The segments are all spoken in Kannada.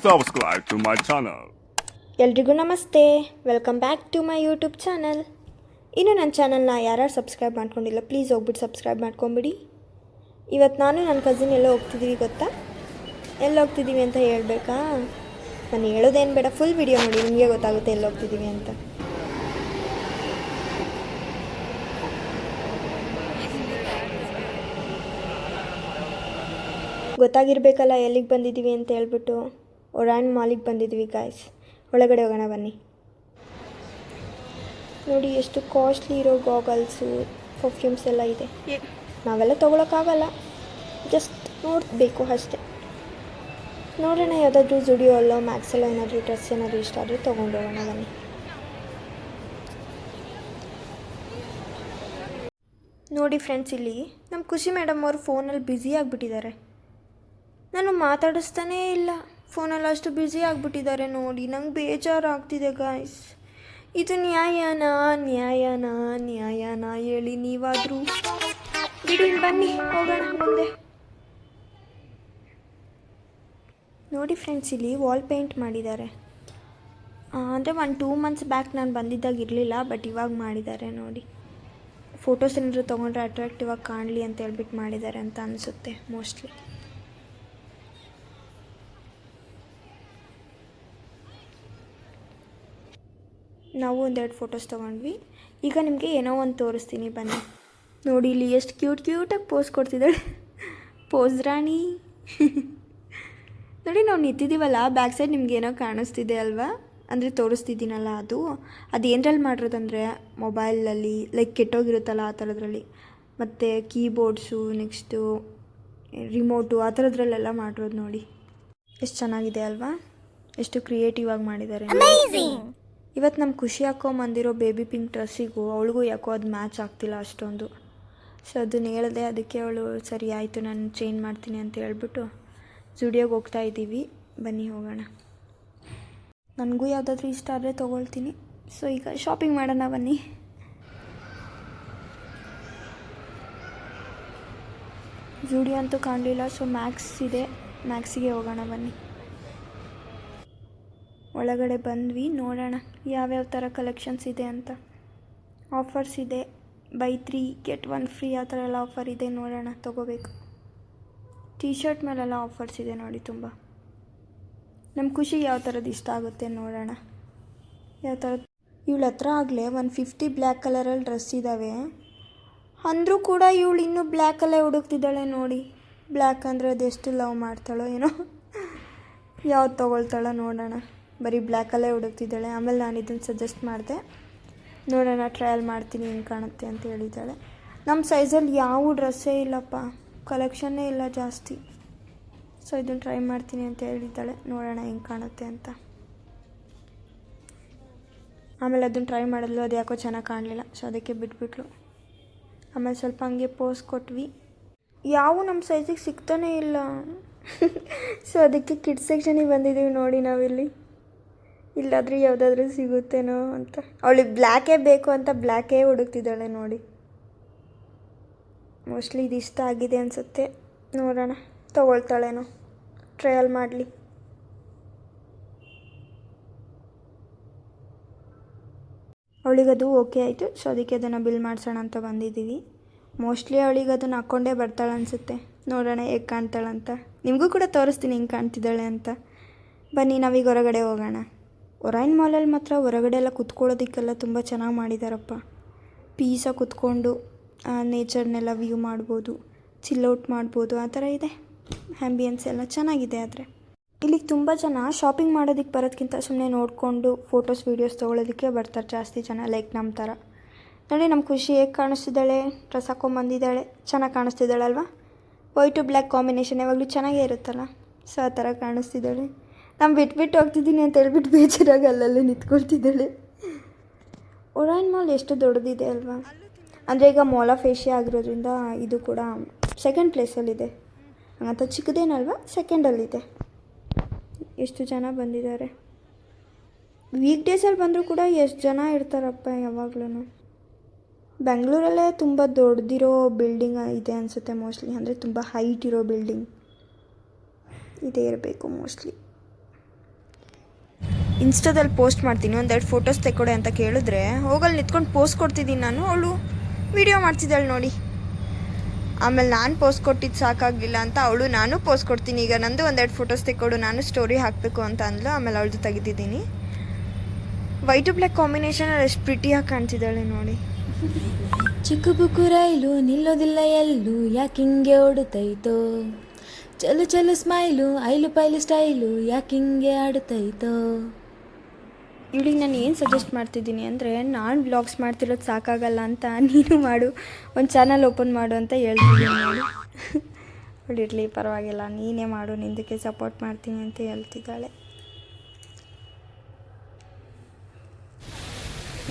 subscribe to my channel. ಎಲ್ರಿಗೂ ನಮಸ್ತೆ, welcome back to my YouTube channel. ಇನ್ನು ನನ್ನ ಚಾನಲ್ನ ಯಾರ್ಯಾರು ಸಬ್ಸ್ಕ್ರೈಬ್ ಮಾಡ್ಕೊಂಡಿಲ್ಲ ಪ್ಲೀಸ್ ಹೋಗ್ಬಿಟ್ಟು ಸಬ್ಸ್ಕ್ರೈಬ್ ಮಾಡ್ಕೊಂಬಿಡಿ. ಇವತ್ತು ನಾನು ನನ್ನ ಕಸಿನ್ ಎಲ್ಲೋ ಹೋಗ್ತಿದ್ದೀವಿ ಗೊತ್ತಾ? ಎಲ್ಲಿ ಹೋಗ್ತಿದ್ದೀವಿ ಅಂತ ಹೇಳಬೇಕಾ? ನಾನು ಹೇಳೋದೇನು ಬೇಡ, ಫುಲ್ ವಿಡಿಯೋ ನೋಡಿ, ನಿಮಗೆ ಗೊತ್ತಾಗುತ್ತೆ ಎಲ್ಲಿ ಹೋಗ್ತಿದ್ದೀವಿ ಅಂತ. ಗೊತ್ತಾಗಿರಬೇಕಲ್ಲ ಎಲ್ಲಿಗೆ ಬಂದಿದ್ದೀವಿ ಅಂತ ಹೇಳ್ಬಿಟ್ಟು. ಒರಾಯನ್ ಮಾಲಿಗೆ ಬಂದಿದ್ದೀವಿ ಗಾಯ್ಸ್. ಒಳಗಡೆ ಹೋಗೋಣ ಬನ್ನಿ. ನೋಡಿ ಎಷ್ಟು ಕಾಸ್ಟ್ಲಿ ಇರೋ ಗಾಗಲ್ಸು, ಪರ್ಫ್ಯೂಮ್ಸ್ ಎಲ್ಲ ಇದೆ. ನಾವೆಲ್ಲ ತೊಗೊಳಕ್ಕಾಗಲ್ಲ, ಜಸ್ಟ್ ನೋಡಬೇಕು ಅಷ್ಟೇ. ನೋಡೋಣ ಯಾವುದಾದ್ರೂ ಜುಡಿಯೋ ಅಲ್ಲೋ ಮ್ಯಾಕ್ಸಲ್ಲೋ ಏನಾದರೂ ಡ್ರೆಸ್ ಏನಾದರೂ ಇಷ್ಟ ಆದರೆ ತೊಗೊಂಡೋಗೋಣ ಬನ್ನಿ. ನೋಡಿ ಫ್ರೆಂಡ್ಸ್, ಇಲ್ಲಿ ನಮ್ಮ ಖುಷಿ ಮೇಡಮ್ ಅವರು ಫೋನಲ್ಲಿ ಬ್ಯುಸಿ ಆಗಿಬಿಟ್ಟಿದ್ದಾರೆ. ನಾನು ಮಾತಾಡಿಸ್ತಾನೇ ಇಲ್ಲ, ಫೋನಲ್ಲಿ ಅಷ್ಟು ಬ್ಯುಸಿ ಆಗಿಬಿಟ್ಟಿದ್ದಾರೆ. ನೋಡಿ ನಂಗೆ ಬೇಜಾರಾಗ್ತಿದೆ ಗಾಯ್ಸ್. ಇದು ನ್ಯಾಯನಾ ಹೇಳಿ ನೀವಾದರೂ ಬಿಡಿ. ಬನ್ನಿ ಹೋಗೋಣ ಮುಂದೆ. ನೋಡಿ ಫ್ರೆಂಡ್ಸ್, ಇಲ್ಲಿ ವಾಲ್ ಪೇಂಟ್ ಮಾಡಿದ್ದಾರೆ. ಅಂದರೆ 1-2 ಮಂತ್ಸ್ ಬ್ಯಾಕ್ ನಾನು ಬಂದಿದ್ದಾಗ ಇರಲಿಲ್ಲ, ಬಟ್ ಇವಾಗ ಮಾಡಿದ್ದಾರೆ ನೋಡಿ. ಫೋಟೋಸ್ ಏನಾದರೂ ತೊಗೊಂಡ್ರೆ ಅಟ್ರಾಕ್ಟಿವ್ ಆಗಿ ಕಾಣಲಿ ಅಂತ ಹೇಳ್ಬಿಟ್ಟು ಮಾಡಿದ್ದಾರೆ ಅಂತ ಅನಿಸುತ್ತೆ ಮೋಸ್ಟ್ಲಿ. ನಾವು ಒಂದೆರಡು ಫೋಟೋಸ್ ತೊಗೊಂಡ್ವಿ. ಈಗ ನಿಮಗೆ ಏನೋ ಒಂದು ತೋರಿಸ್ತೀನಿ ಬನ್ನಿ. ನೋಡಿ ಇಲ್ಲಿ ಎಷ್ಟು ಕ್ಯೂಟಾಗಿ ಪೋಸ್ ಕೊಡ್ತಿದ್ದಾಳೆ, ಪೋಸ್ ರಾಣಿ. ನೋಡಿ ನಾವು ನಿಂತಿದ್ದೀವಲ್ಲ, ಬ್ಯಾಕ್ ಸೈಡ್ ನಿಮ್ಗೆ ಏನೋ ಕಾಣಿಸ್ತಿದೆ ಅಲ್ವಾ, ಅಂದರೆ ತೋರಿಸ್ತಿದ್ದೀನಲ್ಲ, ಅದೇನರಲ್ಲಿ ಮಾಡಿರೋದಂದರೆ ಮೊಬೈಲಲ್ಲಿ ಲೈಕ್ ಕೆಟ್ಟೋಗಿರುತ್ತಲ್ಲ ಆ ಥರದ್ರಲ್ಲಿ, ಮತ್ತು ಕೀಬೋರ್ಡ್ಸು, ನೆಕ್ಸ್ಟು ರಿಮೋಟು ಆ ಥರದ್ರಲ್ಲೆಲ್ಲ ಮಾಡಿರೋದು. ನೋಡಿ ಎಷ್ಟು ಚೆನ್ನಾಗಿದೆ ಅಲ್ವಾ, ಎಷ್ಟು ಕ್ರಿಯೇಟಿವ್ ಆಗಿ ಮಾಡಿದ್ದಾರೆ. ಇವತ್ತು ನಮ್ಮ ಖುಷಿ ಹಾಕೊಂಬಂದಿರೋ ಬೇಬಿ ಪಿಂಕ್ ಡ್ರೆಸ್ಸಿಗೂ ಅವಳಿಗೂ ಯಾಕೋ ಅದು ಮ್ಯಾಚ್ ಆಗ್ತಿಲ್ಲ ಅಷ್ಟೊಂದು. ಸೊ ಅದನ್ನು ಹೇಳಿದೆ, ಅದಕ್ಕೆ ಅವಳು ಸರಿ ಆಯಿತು ನಾನು ಚೇಂಜ್ ಮಾಡ್ತೀನಿ ಅಂತ ಹೇಳ್ಬಿಟ್ಟು ಜುಡಿಯೋಗೆ ಹೋಗ್ತಾ ಇದ್ದೀವಿ. ಬನ್ನಿ ಹೋಗೋಣ. ನನಗೂ ಯಾವುದಾದ್ರೂ ಇಷ್ಟ ಆದರೆ ತೊಗೊಳ್ತೀನಿ. ಸೊ ಈಗ ಶಾಪಿಂಗ್ ಮಾಡೋಣ ಬನ್ನಿ. ಜುಡಿಯೋ ಅಂತೂ ಕಾಣಲಿಲ್ಲ, ಸೊ ಮ್ಯಾಕ್ಸ್ ಇದೆ, ಮ್ಯಾಕ್ಸಿಗೆ ಹೋಗೋಣ ಬನ್ನಿ. ಒಳಗಡೆ ಬಂದ್ವಿ, ನೋಡೋಣ ಯಾವ್ಯಾವ ಥರ ಕಲೆಕ್ಷನ್ಸ್ ಇದೆ ಅಂತ. ಆಫರ್ಸ್ ಇದೆ, ಬೈ 3 get 1 ಫ್ರೀ ಆ ಥರ ಎಲ್ಲ ಆಫರ್ ಇದೆ. ನೋಡೋಣ, ತೊಗೋಬೇಕು. ಟೀ ಶರ್ಟ್ ಮೇಲೆಲ್ಲ ಆಫರ್ಸ್ ಇದೆ ನೋಡಿ ತುಂಬ. ನಮ್ಮ ಖುಷಿಗೆ ಯಾವ ಥರದ್ದು ಇಷ್ಟ ಆಗುತ್ತೆ ನೋಡೋಣ. ಯಾವ ಥರ ಇವಳ ಹತ್ರ ಆಗಲೇ 150 ಬ್ಲ್ಯಾಕ್ ಕಲರಲ್ಲಿ ಡ್ರೆಸ್ ಇದ್ದಾವೆ, ಅಂದರೂ ಕೂಡ ಇವಳು ಇನ್ನೂ ಬ್ಲ್ಯಾಕಲ್ಲೇ ಹುಡುಕ್ತಿದ್ದಾಳೆ ನೋಡಿ. ಬ್ಲ್ಯಾಕ್ ಅಂದರೆ ಅದೆಷ್ಟು ಲವ್ ಮಾಡ್ತಾಳೋ ಏನೋ, ಯಾವ್ದು ತೊಗೊಳ್ತಾಳೋ ನೋಡೋಣ. ಬರೀ ಬ್ಲ್ಯಾಕಲ್ಲೇ ಹುಡುಕ್ತಿದ್ದಾಳೆ. ಆಮೇಲೆ ನಾನು ಇದನ್ನು ಸಜೆಸ್ಟ್ ಮಾಡಿದೆ, ನೋಡೋಣ ಟ್ರಯಲ್ ಮಾಡ್ತೀನಿ ಹೆಂಗೆ ಕಾಣುತ್ತೆ ಅಂತ ಹೇಳಿದ್ದಾಳೆ. ನಮ್ಮ ಸೈಜಲ್ಲಿ ಯಾವ ಡ್ರೆಸ್ಸೇ ಇಲ್ಲಪ್ಪ, ಕಲೆಕ್ಷನ್ನೇ ಇಲ್ಲ ಜಾಸ್ತಿ. ಸೊ ಇದನ್ನು ಟ್ರೈ ಮಾಡ್ತೀನಿ ಅಂತ ಹೇಳಿದ್ದಾಳೆ, ನೋಡೋಣ ಹೆಂಗೆ ಕಾಣುತ್ತೆ ಅಂತ. ಆಮೇಲೆ ಅದನ್ನು ಟ್ರೈ ಮಾಡಿದ್ಲು, ಅದು ಯಾಕೋ ಚೆನ್ನಾಗಿ ಕಾಣಲಿಲ್ಲ, ಸೊ ಅದಕ್ಕೆ ಬಿಟ್ಬಿಟ್ಲು. ಆಮೇಲೆ ಸ್ವಲ್ಪ ಹಂಗೆ ಪೋಸ್ ಕೊಟ್ವಿ, ಯಾವ ನಮ್ಮ ಸೈಜಿಗೆ ಸಿಗ್ತಾನೇ ಇಲ್ಲ. ಸೊ ಅದಕ್ಕೆ ಕಿಡ್ಸ್ ಸೆಕ್ಷನಿಗೆ ಬಂದಿದ್ದೀವಿ ನೋಡಿ ನಾವಿಲ್ಲಿ. ಇಲ್ಲಾದರೂ ಯಾವುದಾದ್ರೂ ಸಿಗುತ್ತೇನೋ ಅಂತ. ಅವಳಿಗೆ ಬ್ಲ್ಯಾಕೇ ಬೇಕು ಅಂತ ಬ್ಲ್ಯಾಕೇ ಹುಡುಕ್ತಿದ್ದಾಳೆ ನೋಡಿ. ಮೋಸ್ಟ್ಲಿ ಇದು ಇಷ್ಟ ಆಗಿದೆ ಅನಿಸುತ್ತೆ, ನೋಡೋಣ ತೊಗೊಳ್ತಾಳೇನೋ, ಟ್ರಯಲ್ ಮಾಡಲಿ. ಅವಳಿಗದು ಓಕೆ ಆಯಿತು, ಸೊ ಅದಕ್ಕೆ ಅದನ್ನು ಬಿಲ್ ಮಾಡಿಸೋಣ ಅಂತ ಬಂದಿದ್ದೀವಿ. ಮೋಸ್ಟ್ಲಿ ಅವಳಿಗೆ ಅದನ್ನು ಹಾಕ್ಕೊಂಡೇ ಬರ್ತಾಳೆ ಅನಿಸುತ್ತೆ. ನೋಡೋಣ ಹೇಗೆ ಕಾಣ್ತಾಳಂತ, ನಿಮಗೂ ಕೂಡ ತೋರಿಸ್ತೀನಿ ಹೆಂಗೆ ಕಾಣ್ತಿದ್ದಾಳೆ ಅಂತ. ಬನ್ನಿ ನಾವೀಗ ಹೊರಗಡೆ ಹೋಗೋಣ. ಒರಾಯನ್ ಮಾಲಲ್ಲಿ ಮಾತ್ರ ಹೊರಗಡೆ ಎಲ್ಲ ಕುತ್ಕೊಳ್ಳೋದಕ್ಕೆಲ್ಲ ತುಂಬ ಚೆನ್ನಾಗಿ ಮಾಡಿದಾರಪ್ಪ. ಪೀಸಾಗಿ ಕುತ್ಕೊಂಡು ನೇಚರ್ನೆಲ್ಲ ವ್ಯೂ ಮಾಡ್ಬೋದು, ಚಿಲ್ಔಟ್ ಮಾಡ್ಬೋದು, ಆ ಥರ ಇದೆ. ಆ್ಯಂಬಿಯನ್ಸ್ ಎಲ್ಲ ಚೆನ್ನಾಗಿದೆ. ಆದರೆ ಇಲ್ಲಿಗೆ ತುಂಬ ಜನ ಶಾಪಿಂಗ್ ಮಾಡೋದಕ್ಕೆ ಬರೋದಕ್ಕಿಂತ ಸುಮ್ಮನೆ ನೋಡಿಕೊಂಡು ಫೋಟೋಸ್ ವೀಡಿಯೋಸ್ ತೊಗೊಳೋದಕ್ಕೆ ಬರ್ತಾರೆ ಜಾಸ್ತಿ ಜನ, ಲೈಕ್ ನಮ್ಮ ಥರ. ನೋಡಿ ನಮ್ಮ ಖುಷಿ ಹೇಗೆ ಕಾಣಿಸ್ತಿದ್ದಾಳೆ, ಡ್ರೆಸ್ ಹಾಕ್ಕೊಂಬಂದಿದ್ದಾಳೆ, ಚೆನ್ನಾಗಿ ಕಾಣಿಸ್ತಿದ್ದಾಳಲ್ವ. ವೈಟ್ ಟು ಬ್ಲ್ಯಾಕ್ ಕಾಂಬಿನೇಷನ್ ಯಾವಾಗಲೂ ಚೆನ್ನಾಗೇ ಇರುತ್ತಲ್ಲ, ಸೊ ಆ ಥರ ಕಾಣಿಸ್ತಿದ್ದಾಳೆ. ನಾನು ಬಿಟ್ಬಿಟ್ಟು ಹೋಗ್ತಿದ್ದೀನಿ ಅಂತ ಹೇಳ್ಬಿಟ್ಟು ಬೇಜಾರಾಗಿ ಅಲ್ಲಲ್ಲೇ ನಿಂತ್ಕೊಳ್ತಿದ್ದಾಳೆ. ಒರಾಯನ್ ಮಾಲ್ ಎಷ್ಟು ದೊಡ್ಡದಿದೆ ಅಲ್ವಾ. ಅಂದರೆ ಈಗ ಮಾಲ್ ಆಫ್ ಏಷ್ಯಾ ಆಗಿರೋದ್ರಿಂದ ಇದು ಕೂಡ ಸೆಕೆಂಡ್ ಪ್ಲೇಸಲ್ಲಿದೆ, ಹಂಗಂತ ಚಿಕ್ಕದೇನಲ್ವ, ಸೆಕೆಂಡಲ್ಲಿದೆ. ಎಷ್ಟು ಜನ ಬಂದಿದ್ದಾರೆ. ವೀಕ್ ಡೇಸಲ್ಲಿ ಬಂದರೂ ಕೂಡ ಎಷ್ಟು ಜನ ಇರ್ತಾರಪ್ಪ ಯಾವಾಗಲೂ. ಬೆಂಗಳೂರಲ್ಲೇ ತುಂಬ ದೊಡ್ಡದಿರೋ ಬಿಲ್ಡಿಂಗ್ ಇದೆ ಅನಿಸುತ್ತೆ ಮೋಸ್ಟ್ಲಿ, ಅಂದರೆ ತುಂಬ ಹೈಟ್ ಇರೋ ಬಿಲ್ಡಿಂಗ್ ಇದೇ ಇರಬೇಕು ಮೋಸ್ಟ್ಲಿ. ಇನ್ಸ್ಟಾದಲ್ಲಿ ಪೋಸ್ಟ್ ಮಾಡ್ತೀನಿ, ಒಂದೆರಡು ಫೋಟೋಸ್ ತೆಕ್ಕೊಡೆ ಅಂತ ಕೇಳಿದ್ರೆ ಹೋಗಲ್ಲಿ ನಿಂತ್ಕೊಂಡು ಪೋಸ್ಟ್ ಕೊಡ್ತಿದ್ದೀನಿ ನಾನು, ಅವಳು ವೀಡಿಯೋ ಮಾಡ್ತಿದ್ದಾಳೆ ನೋಡಿ. ಆಮೇಲೆ ನಾನು ಪೋಸ್ಟ್ ಕೊಟ್ಟಿದ್ದು ಸಾಕಾಗಲಿಲ್ಲ ಅಂತ ಅವಳು ನಾನು ಪೋಸ್ಟ್ ಕೊಡ್ತೀನಿ ಈಗ ನಂದು ಒಂದೆರಡು ಫೋಟೋಸ್ ತೆಕ್ಕೊಡು, ನಾನು ಸ್ಟೋರಿ ಹಾಕಬೇಕು ಅಂತ ಅಂದ್ಲು. ಆಮೇಲೆ ಅವಳದು ತೆಗೆದಿದ್ದೀನಿ. ವೈಟ್ ಟು ಬ್ಲ್ಯಾಕ್ ಕಾಂಬಿನೇಷನ್ ಎಷ್ಟು ಪ್ರಿಟಿಯಾಗಿ ಕಾಣ್ತಿದ್ದಾಳೆ ನೋಡಿ. ಚಿಕ್ಕ ಬುಕ್ಕು ರೈಲು ನಿಲ್ಲೋದಿಲ್ಲ ಎಲ್ಲೂ, ಯಾಕಿಂಗೆ ಓಡುತ್ತೈತೋ, ಚಲು ಚಲು ಸ್ಮೈಲು ಐಲು ಪೈಲು ಸ್ಟೈಲು, ಯಾಕಿಂಗೆ ಆಡುತ್ತೈತೋ. ಇವಳಿಗೆ ನಾನು ಏನು ಸಜೆಸ್ಟ್ ಮಾಡ್ತಿದ್ದೀನಿ ಅಂದರೆ, ನಾನು ಬ್ಲಾಗ್ಸ್ ಮಾಡ್ತಿರೋದು ಸಾಕಾಗಲ್ಲ ಅಂತ ನೀನು ಮಾಡು, ಒಂದು ಚಾನಲ್ ಓಪನ್ ಮಾಡು ಅಂತ ಹೇಳ್ತಿದ್ದೀನಿ ನೋಡಿ. ಅವಳಿರಲಿ ಪರವಾಗಿಲ್ಲ, ನೀನೇ ಮಾಡು, ನಿಂದಕ್ಕೆ ಸಪೋರ್ಟ್ ಮಾಡ್ತೀನಿ ಅಂತ ಹೇಳ್ತಿದ್ದಾಳೆ.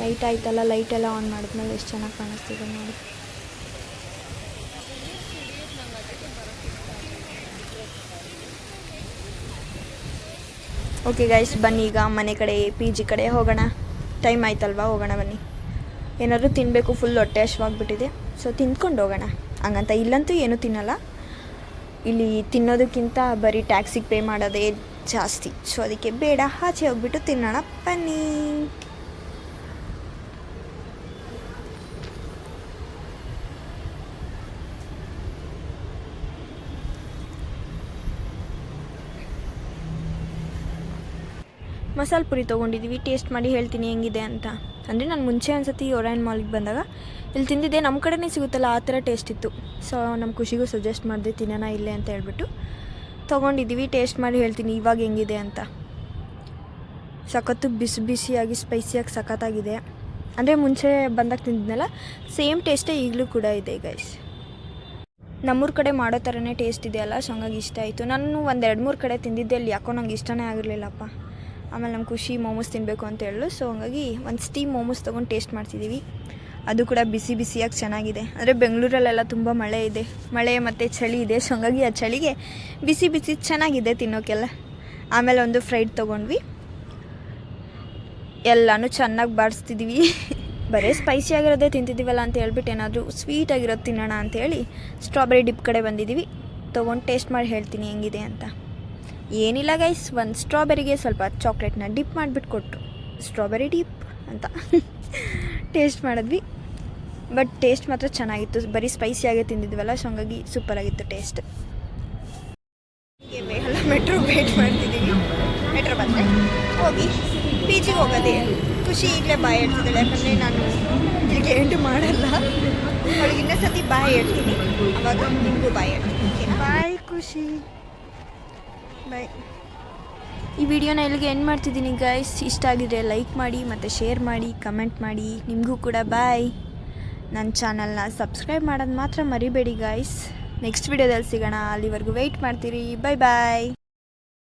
ಲೈಟ್ ಆಯ್ತಲ್ಲ, ಲೈಟೆಲ್ಲ ಆನ್ ಮಾಡಿದ್ಮೇಲೆ ಎಷ್ಟು ಚೆನ್ನಾಗಿ ಕಾಣಿಸ್ತಿದೆ ನೋಡಿ. ಓಕೆ ಗೈಸ್, ಬನ್ನಿ ಈಗ ಮನೆ ಕಡೆ PG ಕಡೆ ಹೋಗೋಣ. ಟೈಮ್ ಆಯ್ತಲ್ವಾ, ಹೋಗೋಣ ಬನ್ನಿ. ಏನಾದರೂ ತಿನ್ನಬೇಕು, ಫುಲ್ ಹೊಟ್ಟೆ ಹಶ್ವಾಗ್ಬಿಟ್ಟಿದೆ. ಸೊ ತಿಂದ್ಕೊಂಡು ಹೋಗೋಣ. ಹಂಗಂತ ಇಲ್ಲಂತೂ ಏನೂ ತಿನ್ನಲ್ಲ, ಇಲ್ಲಿ ತಿನ್ನೋದಕ್ಕಿಂತ ಬರೀ ಟ್ಯಾಕ್ಸಿಗೆ ಪೇ ಮಾಡೋದೇ ಜಾಸ್ತಿ. ಸೊ ಅದಕ್ಕೆ ಬೇಡ, ಆಚೆ ಹೋಗ್ಬಿಟ್ಟು ತಿನ್ನೋಣ ಬನ್ನಿ. ಮಸಾಲೆ ಪುರಿ ತೊಗೊಂಡಿದ್ದೀವಿ, ಟೇಸ್ಟ್ ಮಾಡಿ ಹೇಳ್ತೀನಿ ಹೆಂಗಿದೆ ಅಂತ. ಅಂದರೆ ನಾನು ಮುಂಚೆ ಒಂದು ಸತಿ ಒರಾಯನ್ ಮಾಲ್ಗೆ ಬಂದಾಗ ಇಲ್ಲಿ ತಿಂದಿದ್ದೆ, ನಮ್ಮ ಕಡೆನೇ ಸಿಗುತ್ತಲ್ಲ ಆ ಥರ ಟೇಸ್ಟ್ ಇತ್ತು. ಸೊ ನಮ್ಮ ಖುಷಿಗೂ ಸಜೆಸ್ಟ್ ಮಾಡಿದೆ ತಿನ್ನೋಣ ಇಲ್ಲೇ ಅಂತ ಹೇಳ್ಬಿಟ್ಟು ತೊಗೊಂಡಿದ್ದೀವಿ. ಟೇಸ್ಟ್ ಮಾಡಿ ಹೇಳ್ತೀನಿ ಇವಾಗ ಹೆಂಗಿದೆ ಅಂತ. ಸಖತ್ತು ಬಿಸಿ ಬಿಸಿಯಾಗಿ ಸ್ಪೈಸಿಯಾಗಿ ಸಖತ್ತಾಗಿದೆ. ಅಂದರೆ ಮುಂಚೆ ಬಂದಾಗ ತಿಂದಿದ್ನಲ್ಲ ಸೇಮ್ ಟೇಸ್ಟೇ ಈಗಲೂ ಕೂಡ ಇದೆ ಗೈಸ್. ನಮ್ಮೂರ ಕಡೆ ಮಾಡೋ ಥರನೇ ಟೇಸ್ಟ್ ಇದೆಯಲ್ಲ, ಸೊ ಹಂಗಾಗಿ ಇಷ್ಟ ಆಯಿತು. ನಾನು ಒಂದು 2-3 ಕಡೆ ತಿಂದಿದ್ದೆ, ಅಲ್ಲಿ ಯಾಕೋ ನಂಗೆ ಇಷ್ಟನೇ ಆಗಿರಲಿಲ್ಲಪ್ಪ. ಆಮೇಲೆ ನಮ್ಮ ಖುಷಿ ಮೋಮೋಸ್ ತಿನ್ನಬೇಕು ಅಂತ ಹೇಳಲು, ಸೊ ಹಂಗಾಗಿ ಒಂದು ಸ್ಟೀಮ್ ಮೋಮೋಸ್ ತೊಗೊಂಡು ಟೇಸ್ಟ್ ಮಾಡ್ತಿದ್ದೀವಿ. ಅದು ಕೂಡ ಬಿಸಿ ಬಿಸಿಯಾಗಿ ಚೆನ್ನಾಗಿದೆ. ಅಂದರೆ ಬೆಂಗಳೂರಲ್ಲೆಲ್ಲ ತುಂಬ ಮಳೆ ಇದೆ, ಮಳೆ ಮತ್ತು ಚಳಿ ಇದೆ. ಸೊ ಹಂಗಾಗಿ ಆ ಚಳಿಗೆ ಬಿಸಿ ಬಿಸಿ ಚೆನ್ನಾಗಿದೆ ತಿನ್ನೋಕ್ಕೆಲ್ಲ. ಆಮೇಲೆ ಒಂದು ಫ್ರೈಡ್ ತೊಗೊಂಡ್ವಿ, ಎಲ್ಲನೂ ಚೆನ್ನಾಗಿ ಬಾಡಿಸ್ತಿದ್ದೀವಿ. ಬರೀ ಸ್ಪೈಸಿ ಆಗಿರೋದೇ ತಿಂತಿದ್ದೀವಲ್ಲ ಅಂತ ಹೇಳ್ಬಿಟ್ಟು ಏನಾದರೂ ಸ್ವೀಟಾಗಿರೋದು ತಿನ್ನೋಣ ಅಂಥೇಳಿ ಸ್ಟ್ರಾಬೆರಿ ಡಿಪ್ ಕಡೆ ಬಂದಿದ್ದೀವಿ. ತೊಗೊಂಡು ಟೇಸ್ಟ್ ಮಾಡಿ ಹೇಳ್ತೀನಿ ಹೆಂಗಿದೆ ಅಂತ. ಏನಿಲ್ಲ ಗೈಸ್, ಒಂದು ಸ್ಟ್ರಾಬೆರಿಗೆ ಸ್ವಲ್ಪ ಚಾಕ್ಲೇಟ್ನ ಡಿಪ್ ಮಾಡಿಬಿಟ್ಟು ಕೊಟ್ಟರು, ಸ್ಟ್ರಾಬೆರಿ ಡಿಪ್ ಅಂತ ಟೇಸ್ಟ್ ಮಾಡಿದ್ವಿ. ಬಟ್ ಟೇಸ್ಟ್ ಮಾತ್ರ ಚೆನ್ನಾಗಿತ್ತು, ಬರೀ ಸ್ಪೈಸಿಯಾಗೇ ತಿಂದಿದ್ವಲ್ಲ, ಸೊ ಹಂಗಾಗಿ ಸೂಪರಾಗಿತ್ತು ಟೇಸ್ಟ್. ಎಲ್ಲ ಮೆಟ್ರೋ ವೇಟ್ ಮಾಡ್ತಿದ್ದೀವಿ. ಮೆಟ್ರೋ ಬಂದರೆ ಹೋಗಿ PGಗೆ ಹೋಗೋದೇ. ಖುಷಿ ಈಗಲೇ ಬಾಯ್ ಹೇಳ್ತಿದ್ದಾಳೆ, ಯಾಕಂದರೆ ನಾನು ಇಲ್ಲಿಗೆ ಎಂಟು ಮಾಡಲ್ಲ. ಅವಳಿಗೆ ಇನ್ನೊಂದು ಸತಿ ಬಾಯ್ ಹೇಳ್ತೀನಿ, ಅವಾಗ ನಿಮಗೂ ಬಾಯ್ ಹೇಳ್ತೀನಿ. ಓಕೆನಾ? ಬಾಯ್ ಖುಷಿ, ಬಾಯ್. ಈ ವಿಡಿಯೋನ ಇಲ್ಲಿಗೆ ಎಂಡ್ ಮಾಡ್ತಿದ್ದೀನಿ ಗೈಸ್. ಇಷ್ಟ ಆಗಿದ್ರೆ ಲೈಕ್ ಮಾಡಿ ಮತ್ತು ಶೇರ್ ಮಾಡಿ, ಕಮೆಂಟ್ ಮಾಡಿ. ನಿಮಗೂ ಕೂಡ ಬಾಯ್. ನನ್ನ ಚಾನಲ್ನ ಸಬ್ಸ್ಕ್ರೈಬ್ ಮಾಡೋದು ಮಾತ್ರ ಮರಿಬೇಡಿ ಗೈಸ್. ನೆಕ್ಸ್ಟ್ ವಿಡಿಯೋದಲ್ಲಿ ಸಿಗೋಣ, ಅಲ್ಲಿವರೆಗೂ ವೆಯ್ಟ್ ಮಾಡ್ತೀರಿ. ಬಾಯ್ ಬಾಯ್.